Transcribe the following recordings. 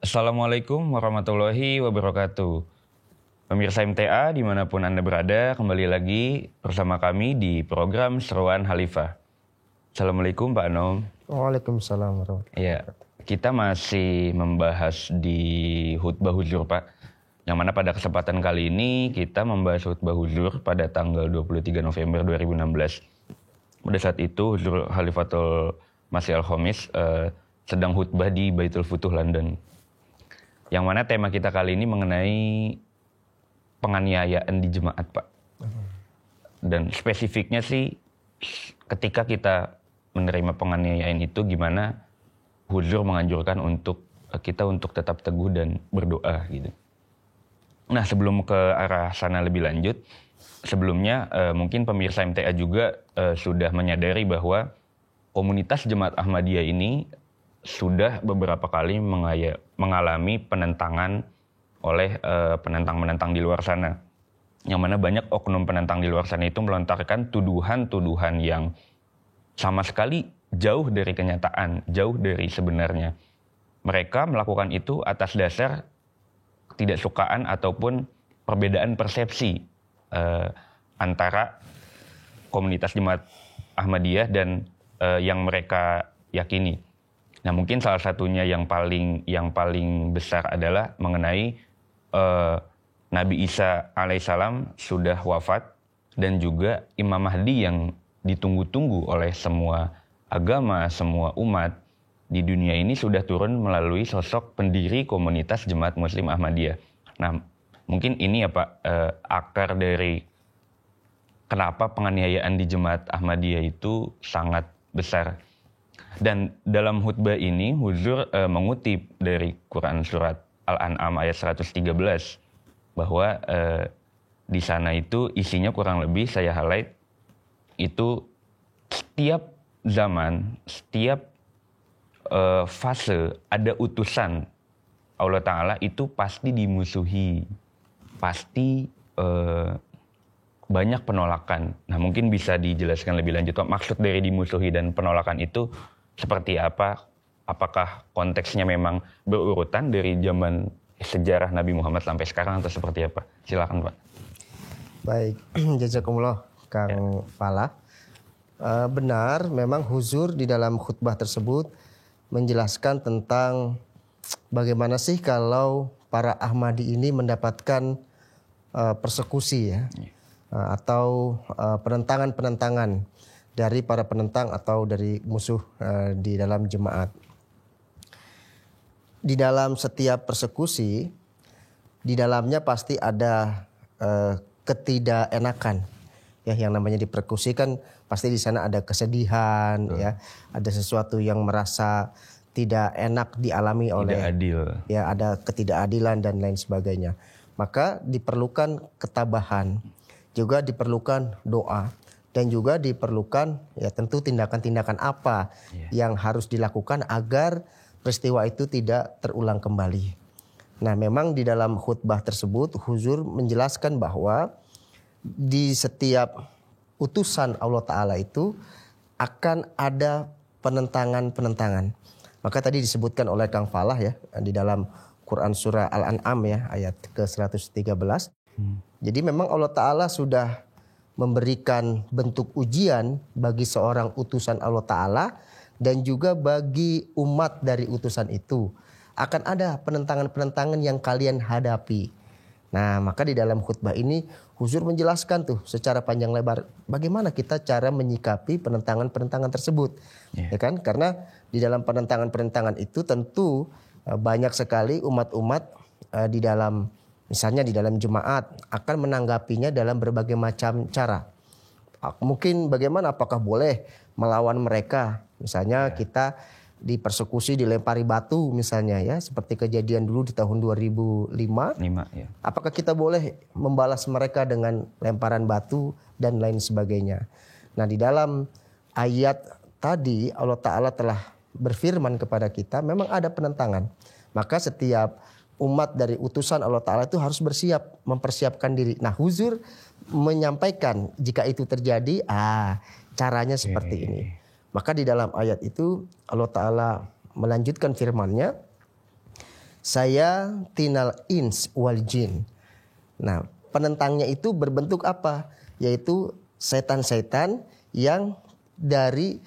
Assalamualaikum warahmatullahi wabarakatuh. Pemirsa MTA dimanapun Anda berada, kembali lagi bersama kami di program Seruan Khalifah. Assalamualaikum Pak Anom. Waalaikumsalam warahmatullahi wabarakatuh. Ya, kita masih membahas di khutbah huzur Pak. Yang mana pada kesempatan kali ini kita membahas khutbah huzur pada tanggal 23 November 2016. Pada saat itu Huzur Khalifatul Masih Al-Khamis sedang khutbah di Baitul Futuh London. Yang mana tema kita kali ini mengenai penganiayaan di jemaat, Pak. Dan spesifiknya sih ketika kita menerima penganiayaan itu gimana Huzur menganjurkan untuk kita untuk tetap teguh dan berdoa gitu. Nah, sebelum ke arah sana lebih lanjut, sebelumnya mungkin pemirsa MTA juga sudah menyadari bahwa komunitas Jemaat Ahmadiyah ini sudah beberapa kali mengalami penentangan oleh penentang-penentang di luar sana. Yang mana banyak oknum penentang di luar sana itu melontarkan tuduhan-tuduhan yang sama sekali jauh dari kenyataan, jauh dari sebenarnya. Mereka melakukan itu atas dasar ketidaksukaan ataupun perbedaan persepsi antara komunitas Jemaat Ahmadiyah dan yang mereka yakini. Nah, mungkin salah satunya yang paling besar adalah mengenai Nabi Isa alaihissalam sudah wafat dan juga Imam Mahdi yang ditunggu-tunggu oleh semua agama, semua umat di dunia ini sudah turun melalui sosok pendiri komunitas Jemaat Muslim Ahmadiyah. Nah, mungkin ini ya Pak akar dari kenapa penganiayaan di Jemaat Ahmadiyah itu sangat besar. Dan dalam khutbah ini Huzur mengutip dari Quran surat Al-An'am ayat 113 bahwa di sana itu isinya kurang lebih saya highlight itu setiap zaman, setiap fase ada utusan Allah Ta'ala itu pasti dimusuhi, pasti banyak penolakan. Nah, mungkin bisa dijelaskan lebih lanjut Pak, maksud dari dimusuhi dan penolakan itu seperti apa? Apakah konteksnya memang berurutan dari zaman sejarah Nabi Muhammad sampai sekarang atau seperti apa? Silakan Pak. Baik, jazakumullah Kang Fala. Benar, memang Huzur di dalam khutbah tersebut menjelaskan tentang bagaimana sih kalau para Ahmadi ini mendapatkan persekusi ya, atau penentangan-penentangan dari para penentang atau dari musuh di dalam jemaat. Di dalam setiap persekusi, di dalamnya pasti ada ketidakenakan. Ya, yang namanya dipersekusi kan pasti di sana ada kesedihan, ya, ada sesuatu yang merasa tidak enak dialami oleh, tidak adil. Ya, ada ketidakadilan dan lain sebagainya. Maka diperlukan ketabahan, juga diperlukan doa. Dan juga diperlukan ya tentu tindakan-tindakan apa yang harus dilakukan agar peristiwa itu tidak terulang kembali. Nah, memang di dalam khutbah tersebut Huzur menjelaskan bahwa di setiap utusan Allah Ta'ala itu akan ada penentangan-penentangan. Maka tadi disebutkan oleh Kang Falah ya di dalam Quran surah Al-An'am ya ayat ke-113. Jadi memang Allah Ta'ala sudah memberikan bentuk ujian bagi seorang utusan Allah Ta'ala dan juga bagi umat dari utusan itu. Akan ada penentangan-penentangan yang kalian hadapi. Nah, maka di dalam khutbah ini Huzur menjelaskan tuh secara panjang lebar bagaimana kita cara menyikapi penentangan-penentangan tersebut. Ya kan? Karena di dalam penentangan-penentangan itu tentu banyak sekali umat-umat di dalam, misalnya di dalam jemaat akan menanggapinya dalam berbagai macam cara. Mungkin bagaimana, apakah boleh melawan mereka? Misalnya kita dipersekusi, dilempari batu misalnya ya, seperti kejadian dulu di tahun 2005. Ya. Apakah kita boleh membalas mereka dengan lemparan batu dan lain sebagainya? Nah, di dalam ayat tadi Allah Ta'ala telah berfirman kepada kita memang ada penentangan. Maka setiap umat dari utusan Allah Ta'ala itu harus bersiap, mempersiapkan diri. Nah, Huzur menyampaikan jika itu terjadi, caranya seperti ini. Maka di dalam ayat itu Allah Ta'ala melanjutkan firman-Nya, saya tinal ins wal jin. Nah, penentangnya itu berbentuk apa? Yaitu setan-setan yang dari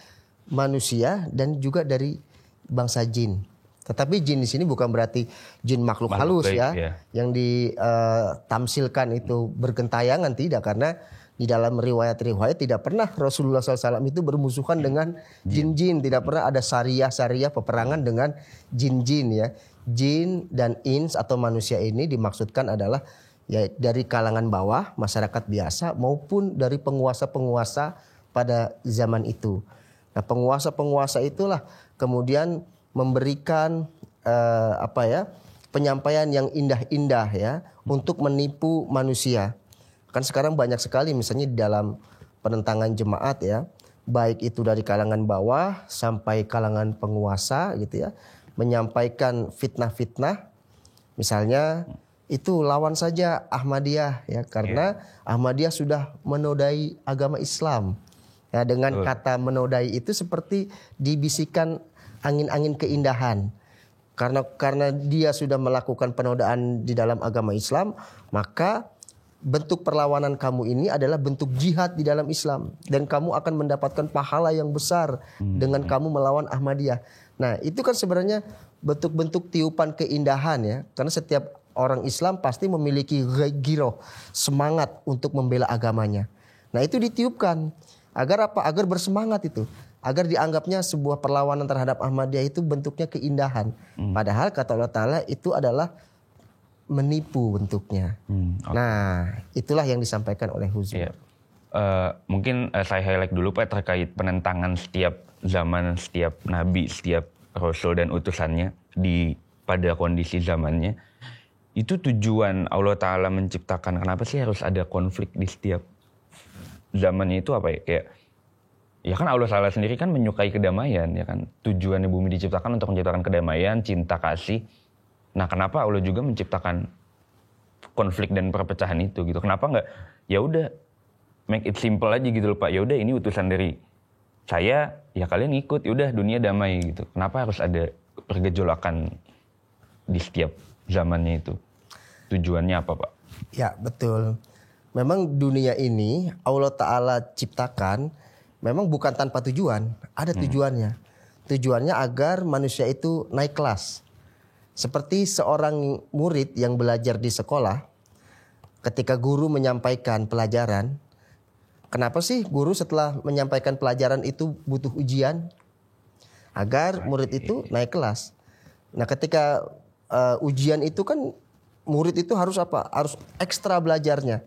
manusia dan juga dari bangsa jin. Tetapi jin di sini bukan berarti jin makhluk halus ya, yang ditamsilkan itu bergentayangan, tidak, karena di dalam riwayat-riwayat tidak pernah Rasulullah SAW itu bermusuhan dengan jin-jin, tidak pernah ada syariah peperangan dengan jin-jin ya. Jin dan ins atau manusia ini dimaksudkan adalah ya dari kalangan bawah, masyarakat biasa maupun dari penguasa-penguasa pada zaman itu. Nah, penguasa-penguasa itulah kemudian memberikan penyampaian yang indah-indah ya untuk menipu manusia. Kan sekarang banyak sekali misalnya di dalam penentangan jemaat ya, baik itu dari kalangan bawah sampai kalangan penguasa gitu ya, menyampaikan fitnah-fitnah. Misalnya itu lawan saja Ahmadiyah ya, karena Ahmadiyah sudah menodai agama Islam. Ya, dengan kata menodai itu seperti dibisikkan angin-angin keindahan. Karena dia sudah melakukan penodaan di dalam agama Islam, maka bentuk perlawanan kamu ini adalah bentuk jihad di dalam Islam, dan kamu akan mendapatkan pahala yang besar dengan kamu melawan Ahmadiyah. Nah, itu kan sebenarnya bentuk-bentuk tiupan keindahan ya, karena setiap orang Islam pasti memiliki giroh, semangat untuk membela agamanya. Nah, itu ditiupkan agar apa? Agar bersemangat itu, agar dianggapnya sebuah perlawanan terhadap Ahmadiyah itu bentuknya keindahan. Padahal kata Allah Ta'ala itu adalah menipu bentuknya. Nah, itulah yang disampaikan oleh Huzur. Mungkin saya highlight dulu Pak terkait penentangan setiap zaman, setiap nabi, setiap rasul dan utusannya pada kondisi zamannya. Itu tujuan Allah Ta'ala menciptakan. Kenapa sih harus ada konflik di setiap zamannya itu apa ya? Kayak ya kan Allah Ta'ala sendiri kan menyukai kedamaian ya kan. Tujuannya bumi diciptakan untuk menciptakan kedamaian, cinta kasih. Nah, kenapa Allah juga menciptakan konflik dan perpecahan itu gitu? Kenapa nggak ya udah make it simple aja gitu loh Pak. Ya udah ini utusan dari saya, ya kalian ikut, ya udah dunia damai gitu. Kenapa harus ada pergejolakan di setiap zamannya itu? Tujuannya apa Pak? Ya, betul. Memang dunia ini Allah Ta'ala ciptakan memang bukan tanpa tujuan, ada tujuannya. Tujuannya agar manusia itu naik kelas. Seperti seorang murid yang belajar di sekolah, ketika guru menyampaikan pelajaran, kenapa sih guru setelah menyampaikan pelajaran itu butuh ujian? Agar murid itu naik kelas. Nah, ketika ujian itu kan murid itu harus apa? Harus ekstra belajarnya.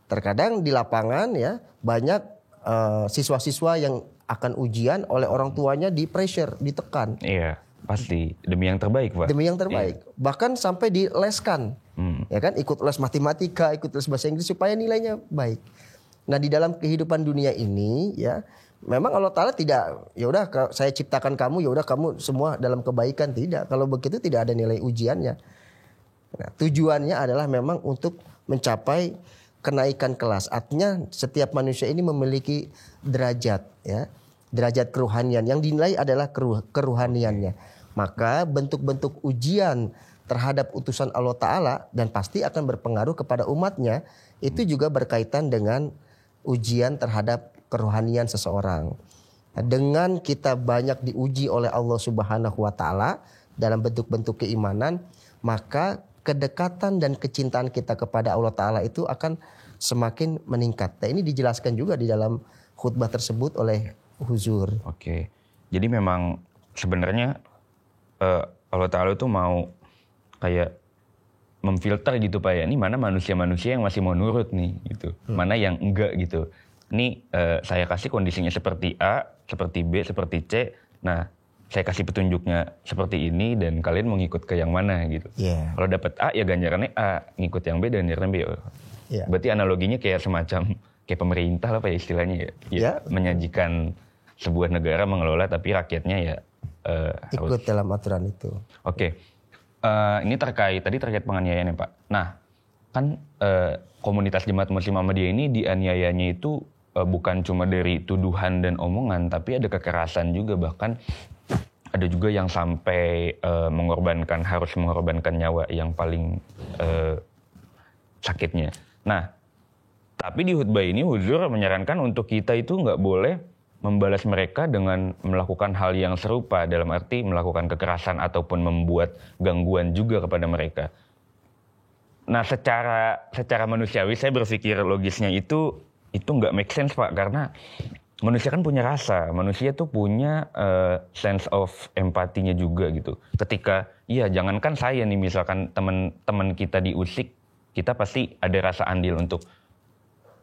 Terkadang di lapangan ya banyak siswa-siswa yang akan ujian oleh orang tuanya di pressure, ditekan. Iya, pasti demi yang terbaik Pak. Demi yang terbaik. Bahkan sampai dileskan. Ya kan, ikut les matematika, ikut les bahasa Inggris supaya nilainya baik. Nah, di dalam kehidupan dunia ini ya, memang Allah Ta'ala tidak, ya udah saya ciptakan kamu, ya udah kamu semua dalam kebaikan, tidak. Kalau begitu tidak ada nilai ujiannya. Nah, tujuannya adalah memang untuk mencapai kenaikan kelas. Artinya setiap manusia ini memiliki derajat ya. Derajat keruhanian yang dinilai adalah keruhaniannya. Maka bentuk-bentuk ujian terhadap utusan Allah Ta'ala dan pasti akan berpengaruh kepada umatnya, itu juga berkaitan dengan ujian terhadap kerohanian seseorang. Dengan kita banyak diuji oleh Allah Subhanahu wa Ta'ala dalam bentuk-bentuk keimanan, maka kedekatan dan kecintaan kita kepada Allah Ta'ala itu akan semakin meningkat. Nah, ini dijelaskan juga di dalam khutbah tersebut oleh Huzur. Oke, jadi memang sebenarnya Allah Ta'ala itu mau kayak memfilter gitu Pak ya. Ini mana manusia-manusia yang masih mau nurut nih gitu. Mana yang enggak gitu. Ini saya kasih kondisinya seperti A, seperti B, seperti C. Nah, saya kasih petunjuknya seperti ini dan kalian mau ngikut ke yang mana gitu. Kalau dapat A ya ganjarannya A, ngikut yang B dan ganjarannya B. Berarti analoginya kayak semacam kayak pemerintah lah Pak ya istilahnya ya. Menyajikan sebuah negara mengelola tapi rakyatnya ya ikut harus dalam aturan itu. Oke. Ini terkait penganiayaan ya Pak. Nah, kan komunitas Jemaat Muslim Ahmadiyah ini dianiayanya itu bukan cuma dari tuduhan dan omongan, tapi ada kekerasan juga. Bahkan ada juga yang sampai harus mengorbankan nyawa yang paling sakitnya. Nah, tapi di khutbah ini Huzur menyarankan untuk kita itu nggak boleh membalas mereka dengan melakukan hal yang serupa, dalam arti melakukan kekerasan ataupun membuat gangguan juga kepada mereka. Nah, secara manusiawi saya berpikir logisnya itu nggak make sense, Pak, karena manusia kan punya rasa, manusia tuh punya sense of empatinya juga gitu. Ketika, jangankan saya nih, misalkan teman-teman kita diusik, kita pasti ada rasa andil untuk,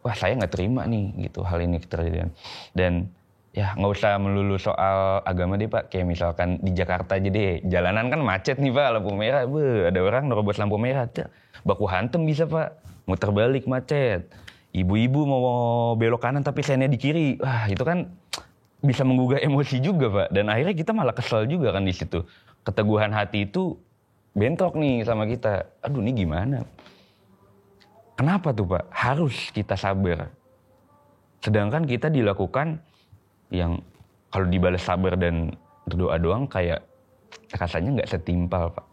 wah saya nggak terima nih gitu hal ini terjadi. Dan ya nggak usah melulu soal agama deh Pak, kayak misalkan di Jakarta aja deh, jalanan kan macet nih Pak, lampu merah, ada orang nerobos lampu merah, baku hantem bisa Pak, muter balik macet. Ibu-ibu mau belok kanan tapi sennya di kiri, wah itu kan bisa menggugah emosi juga Pak. Dan akhirnya kita malah kesel juga kan di situ. Keteguhan hati itu bentrok nih sama kita. Aduh ini gimana? Kenapa tuh Pak? Harus kita sabar. Sedangkan kita dilakukan yang kalau dibalas sabar dan berdoa doang kayak rasanya nggak setimpal Pak.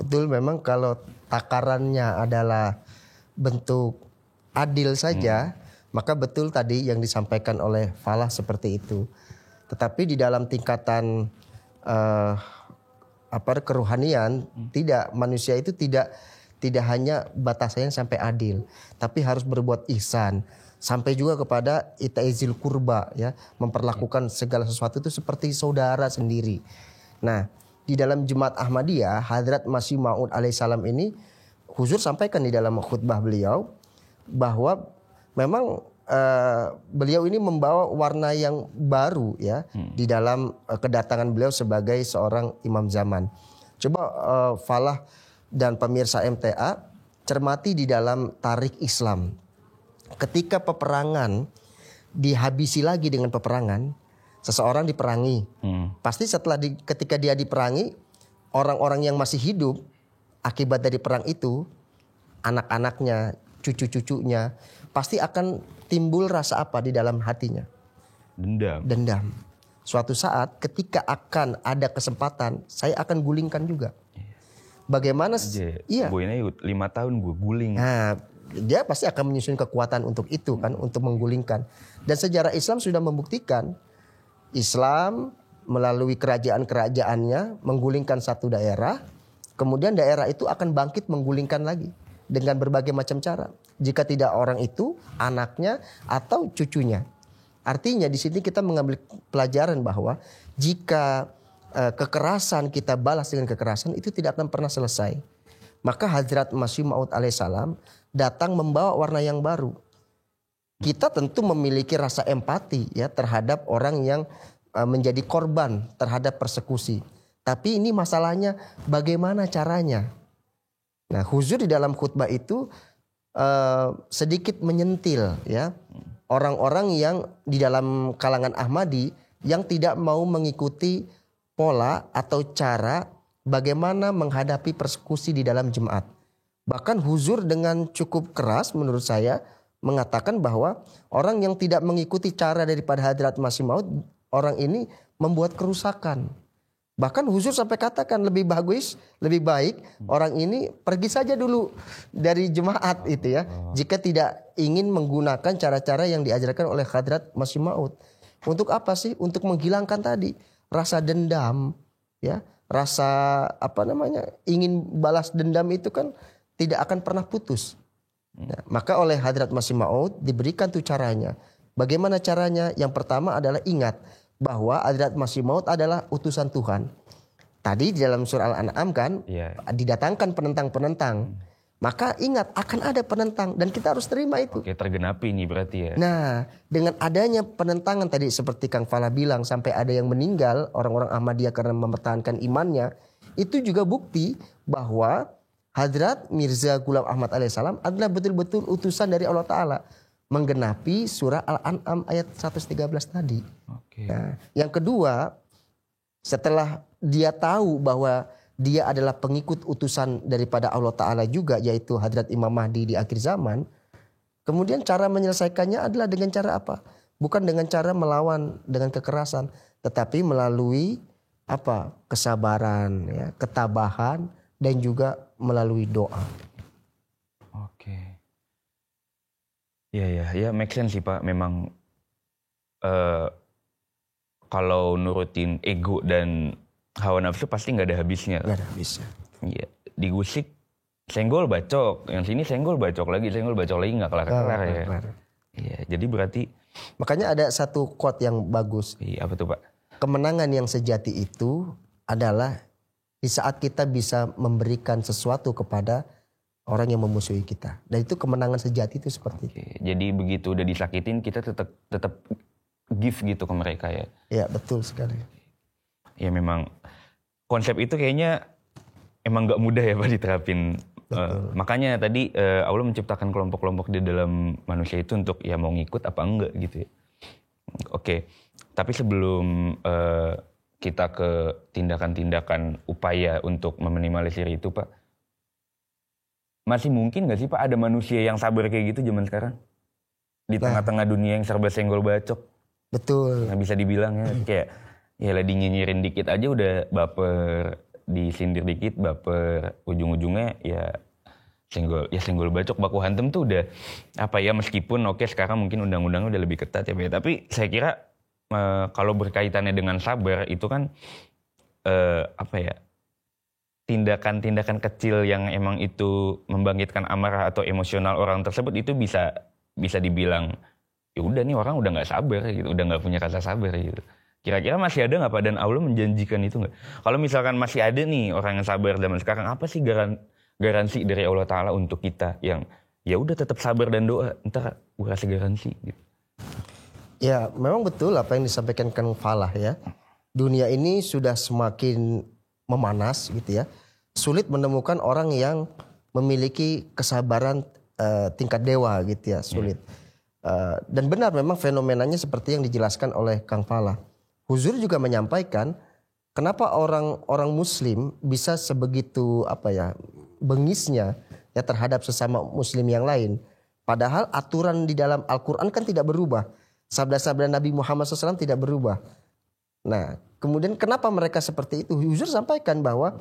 Betul, memang kalau takarannya adalah bentuk adil saja, maka betul tadi yang disampaikan oleh Falah seperti itu. Tetapi di dalam tingkatan kerohanian, tidak, manusia itu tidak hanya batasannya sampai adil, tapi harus berbuat ihsan, sampai juga kepada itaizil kurba, ya, memperlakukan segala sesuatu itu seperti saudara sendiri. Nah, di dalam Jemaat Ahmadiyah, Hadrat Masih Maud alaihissalam ini, Huzur sampaikan di dalam khutbah beliau bahwa memang beliau ini membawa warna yang baru, ya, di dalam kedatangan beliau sebagai seorang imam zaman. Coba Falah dan pemirsa MTA cermati di dalam tarikh Islam. Ketika peperangan dihabisi lagi dengan peperangan, seseorang diperangi. Pasti ketika dia diperangi, orang-orang yang masih hidup akibat dari perang itu, anak-anaknya, cucu-cucunya, pasti akan timbul rasa apa di dalam hatinya? Dendam. Suatu saat ketika akan ada kesempatan, saya akan gulingkan juga. Bagaimana? Iya. Boynya 5 tahun gue guling. Nah, dia pasti akan menyusun kekuatan untuk itu kan, untuk menggulingkan. Dan sejarah Islam sudah membuktikan, Islam melalui kerajaan-kerajaannya menggulingkan satu daerah, kemudian daerah itu akan bangkit menggulingkan lagi dengan berbagai macam cara. Jika tidak orang itu, anaknya atau cucunya. Artinya di sini kita mengambil pelajaran bahwa jika kekerasan kita balas dengan kekerasan, itu tidak akan pernah selesai. Maka Hadrat Masih Maud alaihissalam datang membawa warna yang baru. Kita tentu memiliki rasa empati, ya, terhadap orang yang menjadi korban terhadap persekusi. Tapi ini masalahnya bagaimana caranya. Nah, Huzur di dalam khutbah itu sedikit menyentil, ya, orang-orang yang di dalam kalangan Ahmadi yang tidak mau mengikuti pola atau cara bagaimana menghadapi persekusi di dalam jemaat. Bahkan Huzur dengan cukup keras menurut saya mengatakan bahwa orang yang tidak mengikuti cara daripada Hadrat Masih Maud, orang ini membuat kerusakan. Bahkan Huzur sampai katakan lebih baik orang ini pergi saja dulu dari jemaat itu, ya. Jika tidak ingin menggunakan cara-cara yang diajarkan oleh Hadrat Masih Maud. Untuk apa sih? Untuk menghilangkan tadi rasa dendam, ya. Rasa ingin balas dendam itu kan tidak akan pernah putus. Nah, maka oleh Hadrat Masih Maud diberikan tuh caranya. Bagaimana caranya? Yang pertama adalah ingat bahwa Hadrat Masih Maud adalah utusan Tuhan. Tadi di dalam surah Al-An'am kan didatangkan penentang-penentang. Maka ingat akan ada penentang dan kita harus terima itu. Oke, tergenapi nih berarti ya. Nah, dengan adanya penentangan tadi seperti Kang Falah bilang sampai ada yang meninggal orang-orang Ahmadiyah karena mempertahankan imannya, itu juga bukti bahwa Hadrat Mirza Ghulam Ahmad alaihissalam adalah betul-betul utusan dari Allah Ta'ala. Menggenapi surah Al-An'am ayat 113 tadi. Oke. Nah, yang kedua, setelah dia tahu bahwa dia adalah pengikut utusan daripada Allah Ta'ala juga, yaitu Hadrat Imam Mahdi di akhir zaman. Kemudian cara menyelesaikannya adalah dengan cara apa? Bukan dengan cara melawan dengan kekerasan, tetapi melalui apa? Kesabaran, ya, ketabahan, dan juga melalui doa. Oke. Ya, make sense sih Pak. Memang kalau nurutin ego dan hawa nafsu pasti nggak ada habisnya. Nggak ada habisnya. Iya, digusik senggol bacok, yang sini senggol bacok lagi nggak kelar-kelar ya. Iya, jadi berarti makanya ada satu quote yang bagus. iya, apa tuh Pak? Kemenangan yang sejati itu adalah di saat kita bisa memberikan sesuatu kepada orang yang memusuhi kita. Dan itu kemenangan sejati itu seperti itu. Jadi begitu udah disakitin kita tetap give gitu ke mereka ya. Ya, betul sekali. Ya memang konsep itu kayaknya emang nggak mudah ya Pak diterapin. Makanya tadi Allah menciptakan kelompok-kelompok di dalam manusia itu untuk ya mau ngikut apa enggak gitu ya. Oke, tapi sebelum kita ke tindakan-tindakan upaya untuk meminimalisir itu Pak, masih mungkin nggak sih Pak ada manusia yang sabar kayak gitu zaman sekarang? Di tengah-tengah dunia yang serba senggol bacok. Betul. Nggak bisa dibilang ya, kayak ya lah dinyinyirin dikit aja udah baper, disindir dikit baper, ujung-ujungnya ya senggol bacok, baku hantem tuh udah apa ya, meskipun oke sekarang mungkin undang-undangnya udah lebih ketat ya Pak, tapi saya kira kalau berkaitannya dengan sabar itu kan apa ya, tindakan-tindakan kecil yang emang itu membangkitkan amarah atau emosional orang tersebut itu bisa dibilang ya udah nih orang udah nggak sabar gitu, udah nggak punya rasa sabar gitu. Kira-kira masih ada nggak Pak, dan Allah menjanjikan itu nggak? Kalau misalkan masih ada nih orang yang sabar zaman sekarang, apa sih garansi dari Allah Ta'ala untuk kita yang ya udah tetap sabar dan doa, ntar gue kasih garansi gitu. Ya, memang betul apa yang disampaikan Kang Falah ya. Dunia ini sudah semakin memanas gitu ya. Sulit menemukan orang yang memiliki kesabaran tingkat dewa gitu ya, sulit. Dan benar memang fenomenanya seperti yang dijelaskan oleh Kang Falah. Huzur juga menyampaikan kenapa orang muslim bisa sebegitu apa ya, bengisnya ya terhadap sesama muslim yang lain. Padahal aturan di dalam Al-Quran kan tidak berubah. Sabda-sabda Nabi Muhammad SAW tidak berubah. Nah, kemudian kenapa mereka seperti itu? Huzur sampaikan bahwa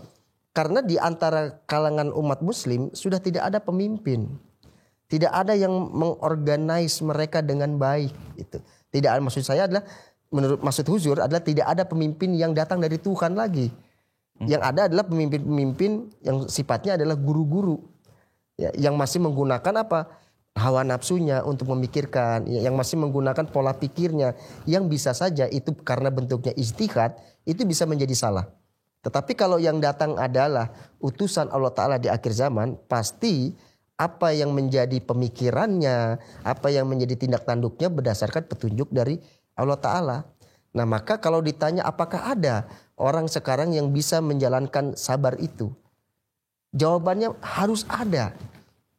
karena di antara kalangan umat muslim sudah tidak ada pemimpin. Tidak ada yang mengorganize mereka dengan baik. Itu. Tidak ada, maksud saya adalah, menurut maksud Huzur adalah tidak ada pemimpin yang datang dari Tuhan lagi. Yang ada adalah pemimpin-pemimpin yang sifatnya adalah guru-guru. Ya, yang masih menggunakan apa? Hawa nafsunya untuk memikirkan. Ya, yang masih menggunakan pola pikirnya. Yang bisa saja itu karena bentuknya ijtihad, itu bisa menjadi salah. Tetapi kalau yang datang adalah utusan Allah Ta'ala di akhir zaman, pasti apa yang menjadi pemikirannya, apa yang menjadi tindak tanduknya berdasarkan petunjuk dari Allah Ta'ala. Nah, maka kalau ditanya apakah ada orang sekarang yang bisa menjalankan sabar itu? Jawabannya harus ada.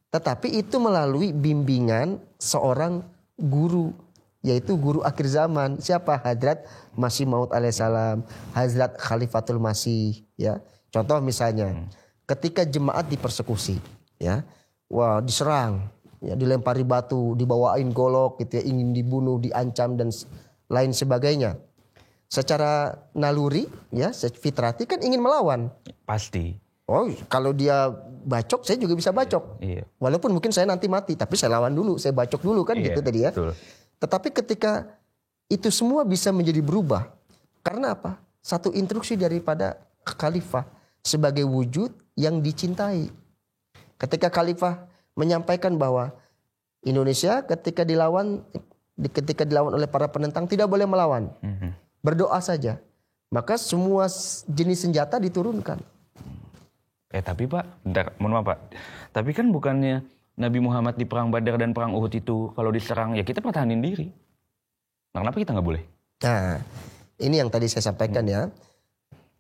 Tetapi itu melalui bimbingan seorang guru, yaitu guru akhir zaman. Siapa? Hadrat Masih Maud alaihissalam, Hadrat Khalifatul Masih. Ya. Contoh misalnya, ketika jemaat dipersekusi, ya, wah diserang, ya, dilempari batu, dibawain golok, gitu ya, ingin dibunuh, diancam dan lain sebagainya. Secara naluri, ya, fitrati kan ingin melawan. Pasti. Oh, kalau dia bacok, saya juga bisa bacok. Iya. Walaupun mungkin saya nanti mati, tapi saya lawan dulu, saya bacok dulu kan, gitu tadi ya. Betul. Tetapi ketika itu semua bisa menjadi berubah, karena apa? Satu instruksi daripada khalifah sebagai wujud yang dicintai. Ketika khalifah menyampaikan bahwa Indonesia ketika dilawan oleh para penentang tidak boleh melawan, berdoa saja, maka semua jenis senjata diturunkan. Tapi Pak, bentar, mohon maaf Pak. Tapi kan bukannya Nabi Muhammad di perang Badar dan perang Uhud itu kalau diserang ya kita pertahanin diri. Nah, kenapa kita nggak boleh? Nah, ini yang tadi saya sampaikan ya.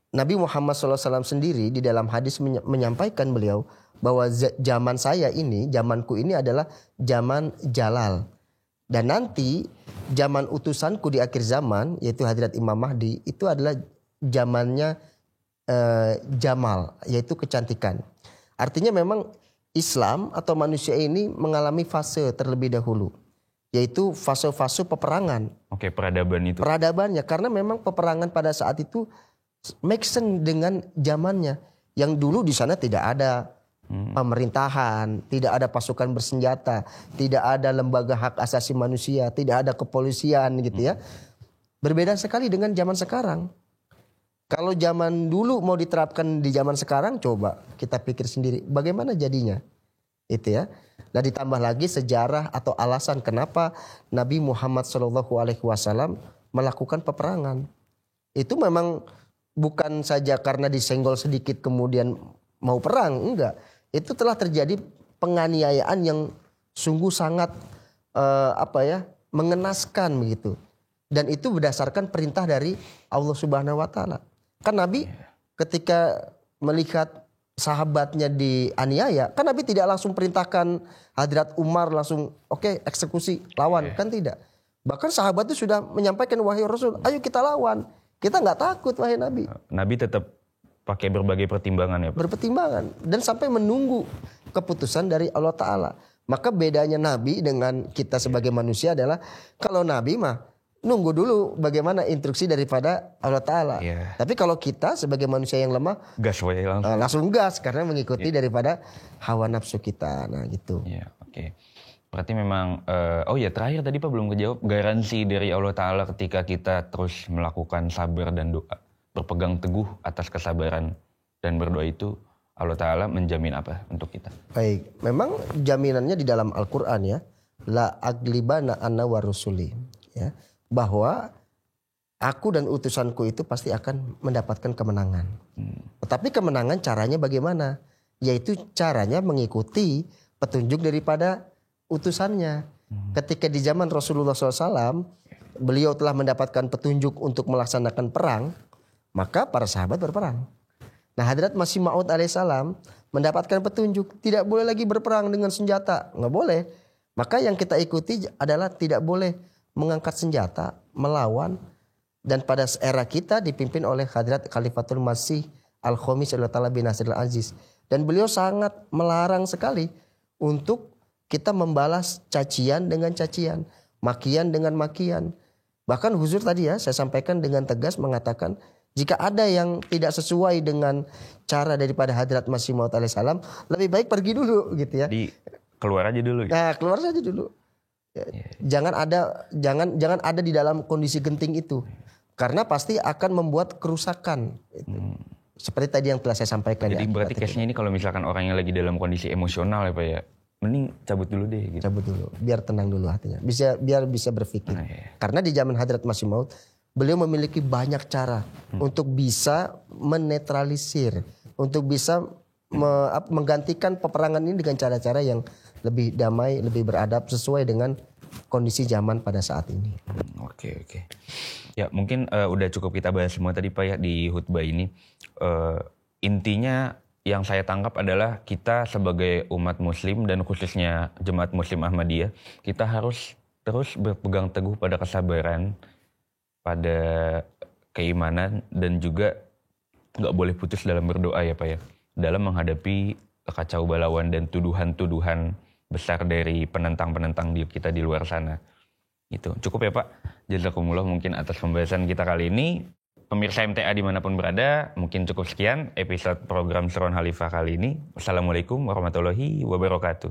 Nabi Muhammad SAW sendiri di dalam hadis menyampaikan beliau bahwa zaman saya ini, zamanku ini adalah zaman Jalal. Dan nanti zaman utusanku di akhir zaman, yaitu Hadrat Imam Mahdi, itu adalah zamannya Jamal, yaitu kecantikan. Artinya memang Islam atau manusia ini mengalami fase terlebih dahulu, yaitu fase-fase peperangan. Oke, peradaban itu. Peradabannya, karena memang peperangan pada saat itu make sense dengan zamannya. Yang dulu di sana tidak ada pemerintahan, tidak ada pasukan bersenjata, tidak ada lembaga hak asasi manusia, tidak ada kepolisian gitu ya. Berbeda sekali dengan zaman sekarang. Kalau zaman dulu mau diterapkan di zaman sekarang, coba kita pikir sendiri bagaimana jadinya. Itu ya. Dan ditambah lagi sejarah atau alasan kenapa Nabi Muhammad SAW melakukan peperangan. Itu memang bukan saja karena disenggol sedikit kemudian mau perang, enggak. Itu telah terjadi penganiayaan yang sungguh sangat mengenaskan begitu. Dan itu berdasarkan perintah dari Allah Subhanahu wa taala. Kan Nabi ketika melihat sahabatnya dianiaya, kan Nabi tidak langsung perintahkan Hadrat Umar langsung eksekusi lawan, kan tidak. Bahkan sahabat itu sudah menyampaikan, wahai Rasul, ayo kita lawan. Kita nggak takut wahai Nabi. Nabi tetap pakai berbagai pertimbangan ya Pak? Berpertimbangan dan sampai menunggu keputusan dari Allah Ta'ala. Maka bedanya Nabi dengan kita sebagai manusia adalah kalau Nabi mah nunggu dulu bagaimana instruksi daripada Allah Ta'ala. Tapi kalau kita sebagai manusia yang lemah, gas langsung gas karena mengikuti daripada hawa nafsu kita. Nah gitu. Oke. Berarti memang, terakhir tadi Pak belum kejawab, garansi dari Allah Ta'ala ketika kita terus melakukan sabar dan doa, berpegang teguh atas kesabaran dan berdoa itu, Allah Ta'ala menjamin apa untuk kita? Baik, memang jaminannya di dalam Al-Quran ya, la aglibana anna wa rusuli, ya, bahwa aku dan utusanku itu pasti akan mendapatkan kemenangan. Tetapi kemenangan caranya bagaimana? Yaitu caranya mengikuti petunjuk daripada utusannya. Ketika di zaman Rasulullah SAW, beliau telah mendapatkan petunjuk untuk melaksanakan perang, maka para sahabat berperang. Nah, Hadrat Masih Maud alaihissalam mendapatkan petunjuk tidak boleh lagi berperang dengan senjata, nggak boleh. Maka yang kita ikuti adalah tidak boleh mengangkat senjata, melawan. Dan pada era kita dipimpin oleh Hadrat Khalifatul Masih Al-Khamis bin Nasir Al-Aziz. Dan beliau sangat melarang sekali untuk kita membalas cacian dengan cacian, makian dengan makian. Bahkan Huzur tadi ya saya sampaikan dengan tegas mengatakan, jika ada yang tidak sesuai dengan cara daripada Hadrat Masih Maud alaihissalam, lebih baik pergi dulu gitu ya. Keluar aja dulu. Nah, keluar saja dulu. Jangan ada di dalam kondisi genting itu. Karena pasti akan membuat kerusakan. Seperti tadi yang telah saya sampaikan. Jadi berarti case-nya ini kalau misalkan orangnya lagi dalam kondisi emosional ya Pak ya, mending cabut dulu deh gitu. Cabut dulu, biar tenang dulu hatinya. Biar bisa berpikir. Karena di zaman Hadrat Masih Maud, beliau memiliki banyak cara untuk bisa menetralisir, untuk bisa menggantikan peperangan ini dengan cara-cara yang lebih damai, lebih beradab sesuai dengan kondisi zaman pada saat ini. Oke. Ya mungkin udah cukup kita bahas semua tadi Pak ya di khutbah ini. Intinya yang saya tangkap adalah kita sebagai umat muslim dan khususnya Jemaat Muslim Ahmadiyah, kita harus terus berpegang teguh pada kesabaran, pada keimanan, dan juga nggak boleh putus dalam berdoa ya Pak ya, dalam menghadapi kacau balauan dan tuduhan-tuduhan besar dari penentang-penentang kita di luar sana. Itu cukup ya Pak. Jazakumullah mungkin atas pembahasan kita kali ini. Pemirsa MTA dimanapun berada, mungkin cukup sekian episode program Seron Khalifah kali ini. Wassalamualaikum warahmatullahi wabarakatuh.